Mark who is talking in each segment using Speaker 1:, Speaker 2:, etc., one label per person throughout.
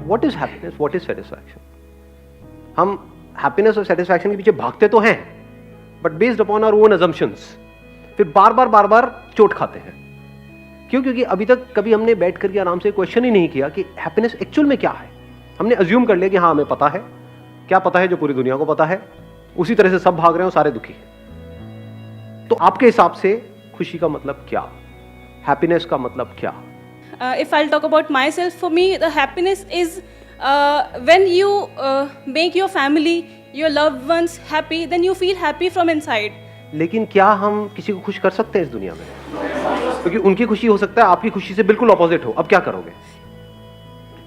Speaker 1: What is happiness, what is satisfaction? हम happiness और satisfaction के पीछे भागते तो हैं, but based upon our own assumptions, फिर बार बार चोट खाते हैं। क्यों? क्योंकि अभी तक कभी हमने बैठ करके आराम से क्वेश्चन ही नहीं किया कि हैप्पीनेस एक्चुअल में क्या है। हमने अज्यूम कर लिया कि हाँ हमें पता है, क्या पता है जो पूरी दुनिया को पता है, उसी तरह से सब भाग रहे हैं और सारे दुखी हैं। तो आपके हिसाब से खुशी का मतलब क्या, हैप्पीनेस का मतलब क्या?
Speaker 2: If I'll talk about myself, for me, the happiness is when you make your family, your loved ones happy, then you feel happy from inside.
Speaker 1: लेकिन क्या हम किसी को खुश कर सकते हैं इस दुनिया में? क्योंकि उनकी खुशी हो सकता है आपकी खुशी से बिल्कुल ऑपोजिट हो। अब क्या करोगे?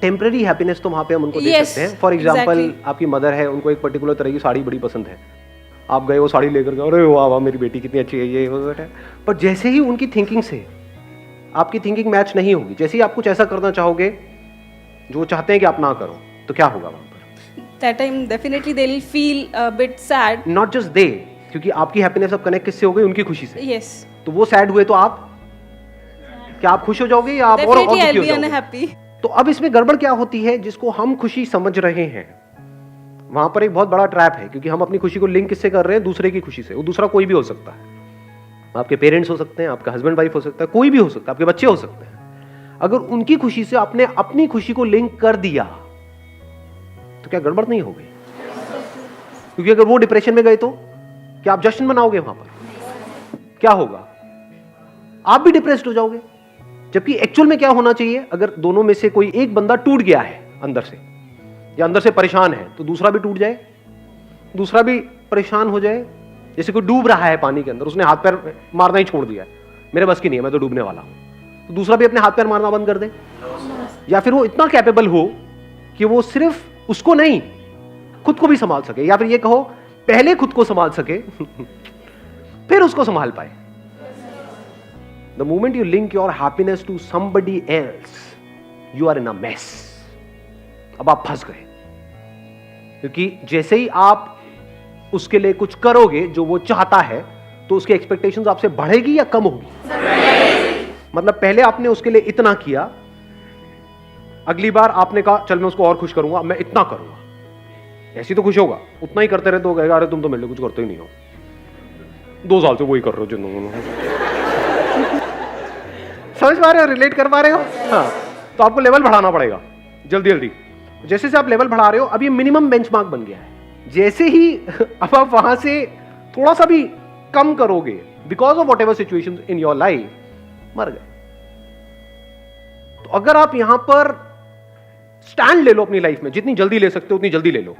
Speaker 1: टेम्पररी हैप्पीनेस तो वहां पे हम उनको दे सकते हैं। फॉर एग्जाम्पल, आपकी मदर है, उनको एक पर्टिकुलर तरह की साड़ी बड़ी पसंद है, आप गए वो साड़ी लेकर गए, अरे वाह वाह मेरी बेटी कितनी अच्छी है, ये वो है। पर जैसे ही उनकी थिंकिंग से आपकी थिंकिंग मैच नहीं होगी, जैसे ही आप कुछ ऐसा करना चाहोगे जो चाहते हैं कि आप ना करो, तो क्या होगा वहां पर?
Speaker 2: That time definitely they'll feel a bit sad.
Speaker 1: Not just they, क्योंकि आपकी हैप्पीनेस अब कनेक्ट किससे हो गई? उनकी खुशी से।
Speaker 2: Yes.
Speaker 1: तो वो सैड हुए तो आप क्या आप खुश हो जाओगे या आप और
Speaker 2: Definitely I'll
Speaker 1: दुखी हो
Speaker 2: be
Speaker 1: जाओगे?
Speaker 2: unhappy.
Speaker 1: तो अब इसमें गड़बड़ क्या होती है? जिसको हम खुशी समझ रहे हैं वहां पर एक बहुत बड़ा ट्रैप है, क्योंकि हम अपनी खुशी को लिंक किससे कर रहे हैं? दूसरे की खुशी से। वो दूसरा कोई भी हो सकता है, आपके पेरेंट्स हो सकते हैं, आपका हस्बैंड वाइफ हो सकता है, कोई भी हो सकता है, आपके बच्चे हो सकते हैं। अगर उनकी खुशी से आपने अपनी खुशी को लिंक कर दिया तो क्या गड़बड़ नहीं हो गई? क्योंकि अगर वो डिप्रेशन में गए तो क्या आप जश्न मनाओगे वहां पर? क्या होगा? आप भी डिप्रेस्ड हो जाओगे। जबकि एक्चुअल में क्या होना चाहिए? अगर दोनों में से कोई एक बंदा टूट गया है अंदर से, या अंदर से परेशान है, तो दूसरा भी टूट जाए, दूसरा भी परेशान हो जाए। जैसे कोई डूब रहा है पानी के अंदर, उसने हाथ पैर मारना ही छोड़ दिया है, मेरे बस की नहीं है, मैं तो डूबने वाला हूं, तो दूसरा भी अपने हाथ पैर मारना बंद कर दे। या फिर वो इतना कैपेबल हो कि वो सिर्फ उसको नहीं, खुद को भी संभाल सके, या फिर ये कहो पहले खुद को संभाल सके फिर उसको संभाल पाए। The moment you link your happiness to somebody else, you are in a mess. अब आप फंस गए, क्योंकि जैसे ही आप उसके लिए कुछ करोगे जो वो चाहता है, तो उसकी एक्सपेक्टेशंस आपसे बढ़ेगी या कम होगी? मतलब पहले आपने उसके लिए इतना किया, अगली बार आपने कहा चल मैं उसको और खुश करूंगा, मैं इतना करूंगा, ऐसी तो खुश होगा। उतना ही करते रहे तो कहेगा अरे तुम तो मेरे लिए कुछ करते ही नहीं हो, 2 साल से वही कर रहे हो जिंदगी। समझ पा रहे हो? रिलेट कर पा रहे हो? हाँ, तो आपको लेवल बढ़ाना पड़ेगा जल्दी जल्दी। जैसे से आप लेवल बढ़ा रहे हो, अब ये मिनिमम बेंचमार्क बन गया है। जैसे ही अब आप वहां से थोड़ा सा भी कम करोगे, because of what ever situation in your life, मर गए। तो अगर आप यहां पर स्टैंड ले लो अपनी लाइफ में, जितनी जल्दी ले सकते हो उतनी जल्दी ले लो,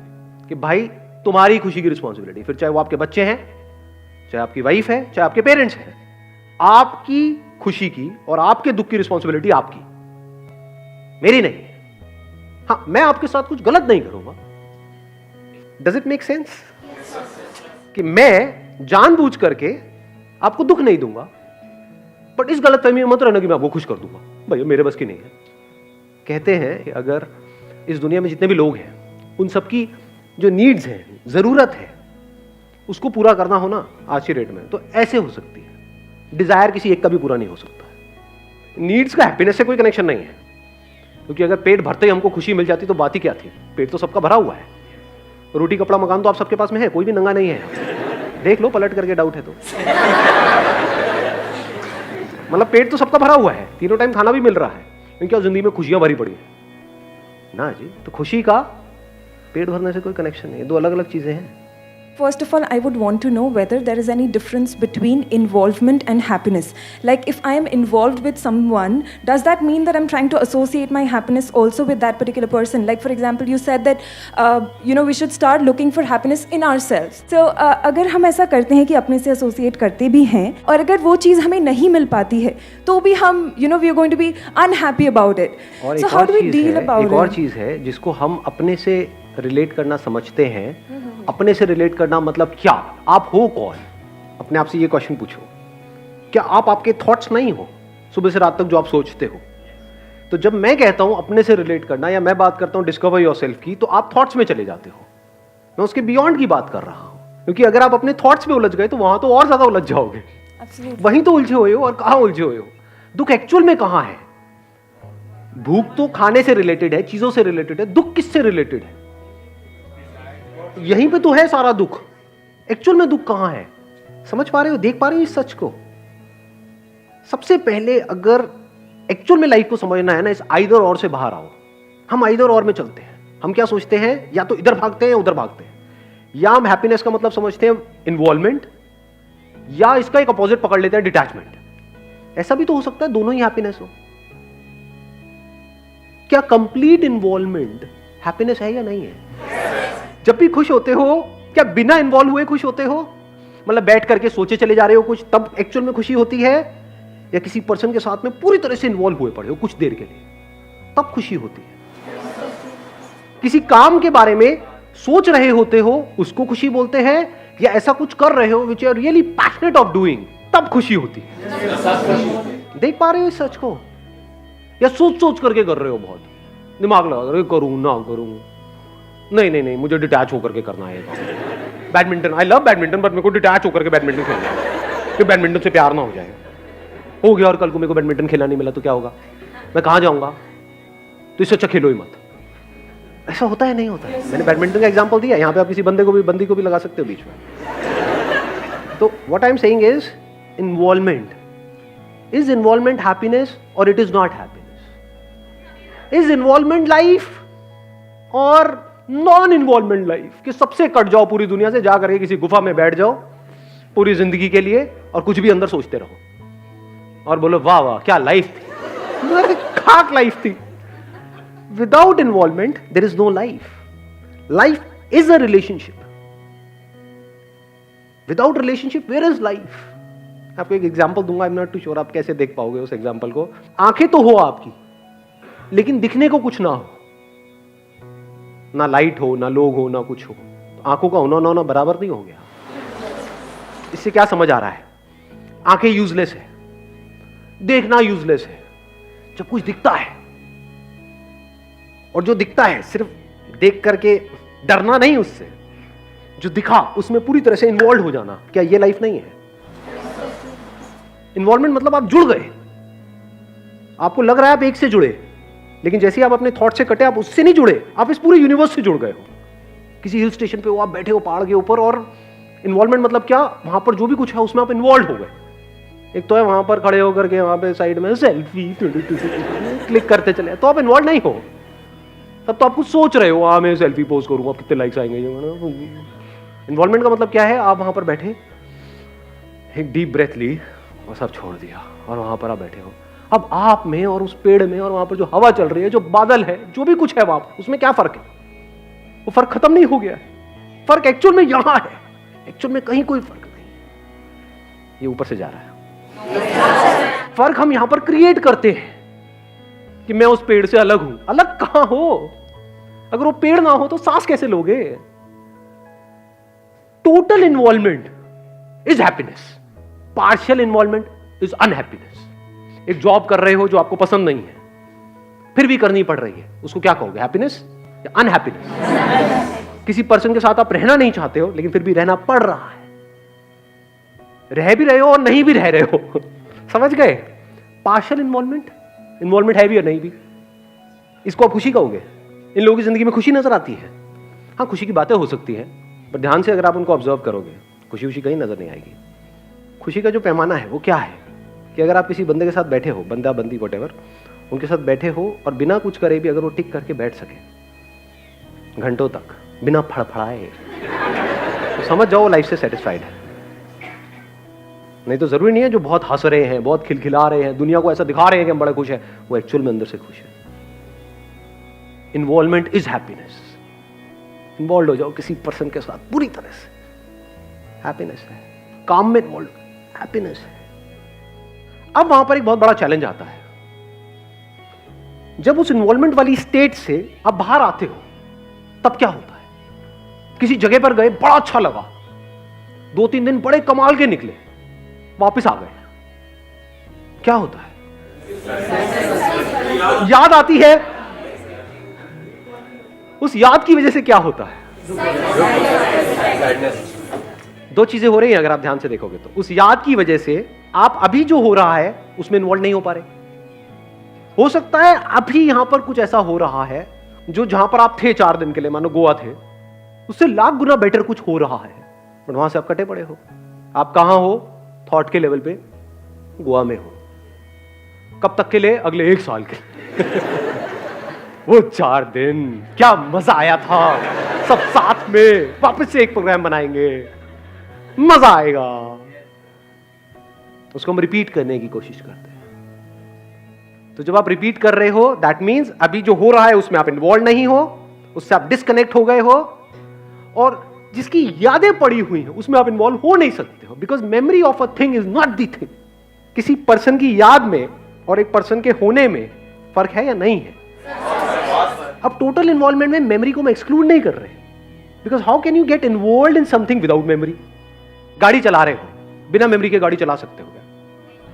Speaker 1: कि भाई तुम्हारी खुशी की रिस्पॉन्सिबिलिटी, फिर चाहे वो आपके बच्चे हैं, चाहे आपकी वाइफ है, चाहे आपके पेरेंट्स हैं, आपकी खुशी की और आपके दुख की रिस्पॉन्सिबिलिटी आपकी, मेरी नहीं है। हाँ, मैं आपके साथ कुछ गलत नहीं करूंगा। Does it make sense? कि मैं जानबूझ करके आपको दुख नहीं दूंगा, बट इस गलतफहमी में मत रहना कि मैं आपको खुश कर दूंगा, भाई मेरे बस की नहीं है। कहते हैं कि अगर इस दुनिया में जितने भी लोग हैं, उन सबकी जो नीड्स हैं, जरूरत है, उसको पूरा करना हो ना आज की डेट में, तो ऐसे हो सकती है। डिजायर किसी एक का भी पूरा नहीं हो सकता। नीड्स का हैप्पीनेस से कोई कनेक्शन नहीं है, क्योंकि अगर पेट भरते ही हमको खुशी मिल जाती तो बात ही क्या थी? पेट तो सबका भरा हुआ है, रोटी कपड़ा मकान तो आप सबके पास में है, कोई भी नंगा नहीं है। देख लो पलट करके, डाउट है तो। मतलब पेट तो सबका भरा हुआ है, तीनों टाइम खाना भी मिल रहा है, क्योंकि जिंदगी में खुशियां भरी पड़ी है ना जी। तो खुशी का पेट भरने से कोई कनेक्शन नहीं है, दो अलग अलग चीजें हैं।
Speaker 3: First of all, I would want to know whether there is any difference between involvement and happiness. Like if I am involved with someone, does that mean that I'm trying to associate my happiness also with that particular person? Like for example, you said that, we should start looking for happiness in ourselves. So अगर हम ऐसा करते हैं कि अपने से associate करते भी हैं, और अगर वो चीज़ हमें नहीं मिल पाती है, तो भी हम, we are going to be unhappy about it. So how do we deal about it?
Speaker 1: एक और चीज़ है जिसको हम अपने से रिलेट करना समझते हैं। अपने से रिलेट करना मतलब क्या? आप हो कौन? अपने आप से ये क्वेश्चन पूछो। क्या आप आपके थॉट्स नहीं हो सुबह से रात तक जो आप सोचते हो? तो जब मैं कहता हूं अपने से रिलेट करना, या मैं बात करता हूं डिस्कवर योरसेल्फ की, तो आप थॉट्स में चले जाते हो। मैं उसके बियॉन्ड की बात कर रहा हूं, क्योंकि अगर आप अपने थॉट्स में उलझ गए तो वहां तो और ज्यादा उलझ जाओगे। वहीं तो उलझे हुए हो, और कहां उलझे हुए हो? दुख एक्चुअल में कहां है? भूख तो खाने से रिलेटेड है, चीजों से रिलेटेड है, दुख किससे रिलेटेड है? यहीं पे तो है सारा दुख। एक्चुअल में दुख कहां है? समझ पा रहे हो, देख पा रहे हो इस सच को? सबसे पहले अगर एक्चुअल में लाइफ को समझना है ना, इस आइदर और से बाहर आओ। हम आइदर और में चलते हैं। हम क्या सोचते हैं, या तो इधर भागते हैं या उधर भागते हैं, या हम हैप्पीनेस का मतलब समझते हैं इन्वॉल्वमेंट, या इसका एक अपोजिट पकड़ लेते हैं डिटैचमेंट। ऐसा भी तो हो सकता है दोनों ही हैप्पीनेस हो। क्या कंप्लीट इन्वॉल्वमेंट हैप्पीनेस है या नहीं है? जब भी खुश होते हो, क्या बिना इन्वॉल्व हुए खुश होते हो? मतलब बैठ करके सोचे चले जा रहे हो कुछ, तब एक्चुअल में खुशी होती है? या किसी पर्सन के साथ में पूरी तरह से इन्वॉल्व हुए पड़े हो कुछ देर के लिए, तब खुशी होती है? किसी काम के बारे में सोच रहे होते हो, उसको खुशी बोलते हैं, या ऐसा कुछ कर रहे हो which you are really passionate of doing, तब खुशी होती है। देख पा रहे हो इस सच को? या सोच सोच करके कर रहे हो, बहुत दिमाग लगा रहे हो, करूं ना करूं, नहीं नहीं नहीं मुझे डिटैच होकर के करना है। Badminton, I love badminton, but मेरे को डिटैच होकर के बैडमिंटन खेलना है कि बैडमिंटन से प्यार ना हो जाए। हो गया और कल को मेरे को बैडमिंटन खेलना नहीं मिला तो क्या होगा? मैं कहां जाऊंगा? तो इससे अच्छा खेलो ही मत। ऐसा होता है नहीं होता है? मैंने बैडमिंटन का एग्जांपल दिया, यहां पे आप किसी बंदी को भी लगा सकते हो बीच में। तो what I am saying is, is involvement happiness और it is not happiness? Is involvement life और नॉन इन्वॉल्वमेंट लाइफ? कि सबसे कट जाओ पूरी दुनिया से, जा करके किसी गुफा में बैठ जाओ पूरी जिंदगी के लिए और कुछ भी अंदर सोचते रहो और बोलो वाह वाह क्या लाइफ थी, खाक लाइफ थी। Without involvement there is no life. Life is a relationship. Without relationship where is life? आपको एक एग्जांपल दूंगा, I am not too sure आप कैसे देख पाओगे उस एग्जांपल को। आंखें तो हो आपकी, लेकिन दिखने को कुछ ना हो, ना लाइट हो, ना लोग हो, ना कुछ हो, तो आंखों का होना ना होना बराबर नहीं हो गया? इससे क्या समझ आ रहा है? आंखें यूजलेस है, देखना यूजलेस है। जब कुछ दिखता है, और जो दिखता है सिर्फ देख करके डरना नहीं, उससे जो दिखा उसमें पूरी तरह से इन्वॉल्व हो जाना, क्या ये लाइफ नहीं है? इन्वॉल्वमेंट मतलब आप जुड़ गए, आपको लग रहा है आप एक से जुड़े, लेकिन जैसे आप अपने थॉट से कटे, आप उससे नहीं जुड़े, आप इस पूरे यूनिवर्स से जुड़ गए हो। किसी हिल स्टेशन पे हो, आप बैठे हो पहाड़ के ऊपर, और इन्वॉल्वमेंट मतलब क्या, वहां पर जो भी कुछ है उसमें आप इन्वॉल्व हो गए। एक तो है वहां पर खड़े होकर के वहां पे साइड में सेल्फी क्लिक करते चले, तो आप इन्वॉल्व नहीं हो। तब तो आप कुछ सोच रहे हो, हाँ मैं सेल्फी पोस्ट करूंगा, कितने लाइक्स आएंगे। इन्वॉल्वमेंट का मतलब क्या है, आप वहां पर बैठे, एक डीप ब्रेथ ली और सब छोड़ दिया, और वहां पर आप बैठे हो। अब आप में और उस पेड़ में और वहां पर जो हवा चल रही है, जो बादल है, जो भी कुछ है वहां पर, उसमें क्या फर्क है? वो फर्क खत्म नहीं हो गया। फर्क एक्चुअल में यहां है, एक्चुअल में कहीं कोई फर्क नहीं। ये ऊपर से जा रहा है। फर्क हम यहां पर क्रिएट करते हैं कि मैं उस पेड़ से अलग हूं। अलग कहां हो? अगर वो पेड़ ना हो तो सांस कैसे लोगे? Total involvement is happiness, partial involvement is unhappiness. एक जॉब कर रहे हो जो आपको पसंद नहीं है, फिर भी करनी पड़ रही है, उसको क्या कहोगे, हैप्पीनेस या अनहैप्पीनेस? किसी पर्सन के साथ आप रहना नहीं चाहते हो, लेकिन फिर भी रहना पड़ रहा है, रह भी रहे हो और नहीं भी रह रहे हो। समझ गए? पार्शियल इन्वॉल्वमेंट है भी और नहीं भी, इसको आप खुशी कहोगे? इन लोगों की जिंदगी में खुशी नजर आती है? हाँ, खुशी की बातें हो सकती है, पर ध्यान से अगर आप उनको ऑब्जर्व करोगे, खुशी कहीं नजर नहीं आएगी। खुशी का जो पैमाना है वो क्या है, कि अगर आप किसी बंदे के साथ बैठे हो, बंदा बंदी व्हाटएवर, उनके साथ बैठे हो और बिना कुछ करे भी अगर वो टिक करके बैठ सके घंटों तक बिना फड़फड़ाए, तो समझ जाओ लाइफ से सेटिस्फाइड है। नहीं तो जरूरी नहीं है जो बहुत हंस रहे हैं, बहुत खिलखिला रहे हैं, दुनिया को ऐसा दिखा रहे हैं कि हम बड़े खुश हैं, वो एक्चुअल में अंदर से खुश है। Involvement is happiness. इन्वॉल्व हो जाओ किसी पर्सन के साथ पूरी तरह से, हैप्पीनेस है। काम में इन्वॉल्व, हैप्पीनेस है। अब वहां पर एक बहुत बड़ा चैलेंज आता है। जब उस इन्वॉल्वमेंट वाली स्टेट से आप बाहर आते हो, तब क्या होता है? किसी जगह पर गए, बड़ा अच्छा लगा, 2-3 दिन बड़े कमाल के निकले, वापस आ गए, क्या होता है? याद आती है। उस याद की वजह से क्या होता है? दो चीजें हो रही हैं अगर आप ध्यान से देखोगे तो। उस याद की वजह से आप अभी जो हो रहा है उसमें इन्वॉल्व नहीं हो पा रहे। हो सकता है अभी यहां पर कुछ ऐसा हो रहा है जो जहां पर आप थे 4 दिन के लिए, मानो गोवा थे, उससे लाख गुना बेटर कुछ हो रहा है, बट वहां से आप कटे पड़े हो। आप कहां हो? थॉट के लेवल पे गोवा में हो। कब तक के लिए? अगले 1 साल के वो 4 दिन क्या मजा आया था, सब साथ में वापस से एक प्रोग्राम बनाएंगे, मजा आएगा। उसको हम रिपीट करने की कोशिश करते हैं। तो जब आप रिपीट कर रहे हो, दैट मीन्स अभी जो हो रहा है उसमें आप इन्वॉल्व नहीं हो, उससे आप डिस्कनेक्ट हो गए हो, और जिसकी यादें पड़ी हुई हैं उसमें आप इन्वॉल्व हो नहीं सकते हो, because memory of a thing is not the thing. किसी पर्सन की याद में और एक पर्सन के होने में फर्क है या नहीं है? अब टोटल इन्वॉल्वमेंट में मेमोरी को मैं एक्सक्लूड नहीं कर रहे, because how can you get involve in something without memory? गाड़ी चला रहे हो, बिना मेमोरी के गाड़ी चला सकते हो क्या?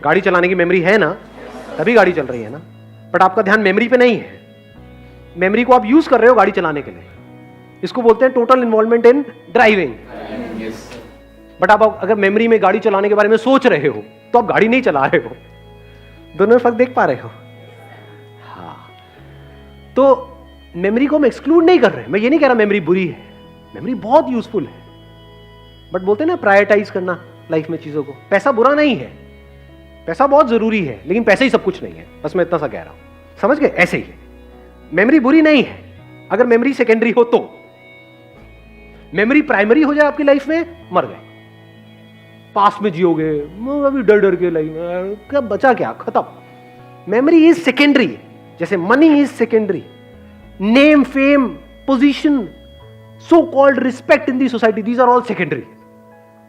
Speaker 1: गाड़ी चलाने की मेमोरी है ना, तभी गाड़ी चल रही है ना, बट आपका ध्यान मेमोरी पे नहीं है। मेमोरी को आप यूज कर रहे हो गाड़ी चलाने के लिए। इसको बोलते हैं total involvement in driving. But आप अगर मेमोरी में गाड़ी चलाने के बारे में सोच रहे हो तो आप गाड़ी नहीं चला रहे हो। दोनों में फर्क देख पा रहे हो? हाँ, तो मेमोरी को हम एक्सक्लूड नहीं कर रहे। मैं ये नहीं कह रहा मेमोरी बुरी है, मेमोरी बहुत यूजफुल है, बट बोलते हैं ना प्रायोरिटाइज करना लाइफ में चीजों को। पैसा बुरा नहीं है, पैसा बहुत जरूरी है, लेकिन पैसे ही सब कुछ नहीं है, बस मैं इतना सा कह रहा हूं, समझ गए? ऐसे ही मेमोरी बुरी नहीं है, अगर मेमोरी सेकेंडरी हो तो। मेमोरी प्राइमरी हो जाए आपकी लाइफ में, मर गए, पास में जियोगे, अभी डर डर के लाइफ में क्या बचा, क्या खत्म। मेमोरी इज सेकेंडरी, जैसे money is secondary, name, fame, position, so called respect in the society, these are all secondary.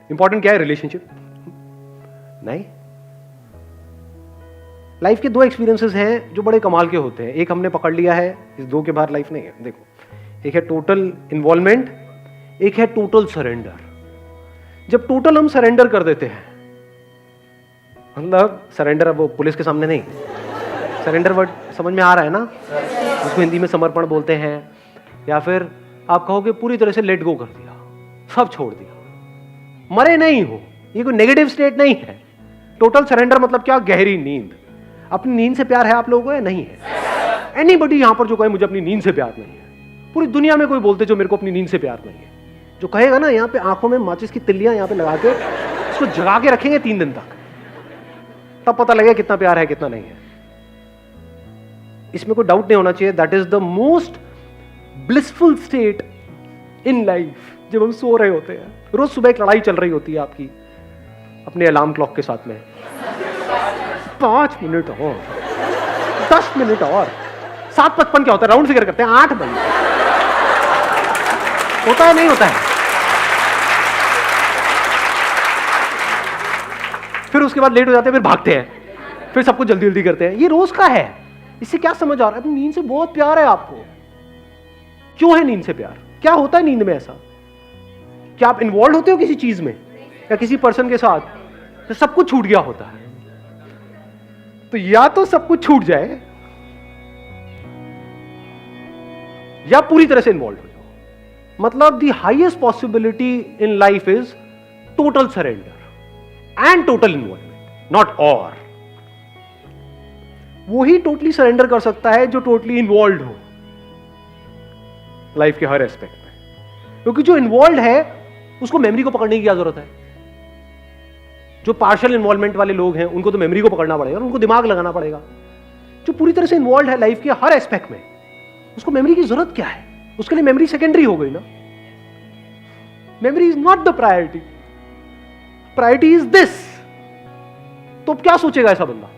Speaker 1: Important क्या है? रिलेशनशिप नहीं। लाइफ के 2 एक्सपीरियंसेस हैं जो बड़े कमाल के होते हैं। एक हमने पकड़ लिया है, इस 2 के बाहर लाइफ नहीं है। देखो, एक है टोटल इन्वॉल्वमेंट, एक है टोटल सरेंडर। जब टोटल हम सरेंडर कर देते हैं, मतलब सरेंडर, अब वो पुलिस के सामने नहीं, सरेंडर वर्ड समझ में आ रहा है ना? उसको हिंदी में समर्पण बोलते हैं, या फिर आप कहोगे पूरी तरह से लेट गो कर दिया, सब छोड़ दिया, मरे नहीं हो। ये कोई नेगेटिव स्टेट नहीं है। टोटल सरेंडर मतलब क्या? गहरी नींद। अपनी नींद से प्यार है आप लोगों को या नहीं है? एनीबडी यहां पर जो कहे मुझे अपनी नींद से प्यार नहीं है, पूरी दुनिया में कोई बोलते जो मेरे को अपनी नींद से प्यार नहीं है, जो कहेगा ना, यहाँ पे आंखों में माचिस की तिल्लियां यहाँ पे लगा के उसको जगा के रखेंगे 3 दिन तक, तब पता लगेगा कितना प्यार है कितना नहीं है। इसमें कोई डाउट नहीं होना चाहिए। That is the most blissful state in life, जब हम सो रहे होते हैं। रोज सुबह एक लड़ाई चल रही होती है आपकी अपने अलार्म क्लॉक के साथ में, 5 मिनट और, 10 मिनट और, 7:55 क्या होता है? राउंड फिगर करते हैं, 8 बजे होता है, नहीं होता है? फिर उसके बाद लेट हो जाते हैं, फिर भागते हैं, फिर सब कुछ जल्दी जल्दी करते हैं। ये रोज का है। इससे क्या समझ आ रहा है? अपनी नींद से बहुत प्यार है आपको। क्यों है नींद से प्यार? क्या होता है नींद में ऐसा? क्या आप इन्वॉल्व होते हो किसी चीज में या किसी पर्सन के साथ, तो सब कुछ छूट गया होता है? तो या तो सब कुछ छूट जाए या पूरी तरह से इन्वॉल्व हो जाओ। मतलब the highest possibility in life is total surrender and total involvement, not और। वो ही टोटली सरेंडर कर सकता है जो टोटली इन्वॉल्व हो लाइफ के हर एस्पेक्ट में, क्योंकि जो इन्वॉल्व है उसको मेमोरी को पकड़ने की क्या जरूरत है? जो पार्शियल इन्वॉल्वमेंट वाले लोग हैं उनको तो मेमोरी को पकड़ना पड़ेगा, उनको दिमाग लगाना पड़ेगा। जो पूरी तरह से इन्वॉल्व है लाइफ के हर एस्पेक्ट में, उसको मेमोरी की जरूरत क्या है? उसके लिए मेमोरी सेकेंडरी हो गई ना। Memory is not the priority, priority is this. तो क्या सोचेगा ऐसा बंदा?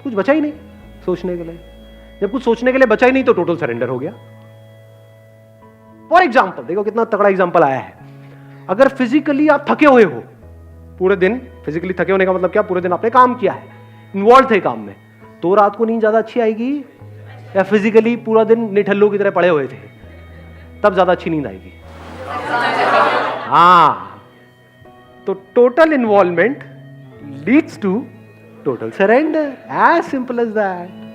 Speaker 1: कुछ बचा ही नहीं सोचने के लिए। जब कुछ सोचने के लिए बचा ही नहीं तो टोटल सरेंडर हो गया। फॉर एग्जाम्पल, देखो कितना तगड़ा एग्जाम्पल आया है। अगर फिजिकली आप थके हुए हो पूरे दिन, फिजिकली थके होने का मतलब क्या? पूरे दिन आपने काम किया है, इन्वॉल्व थे काम में, तो रात को नींद ज्यादा अच्छी आएगी या फिजिकली पूरा दिन निठल्लों की तरह पड़े हुए थे तब ज्यादा अच्छी नींद आएगी? हाँ, तो total involvement leads to total surrender, as simple as that.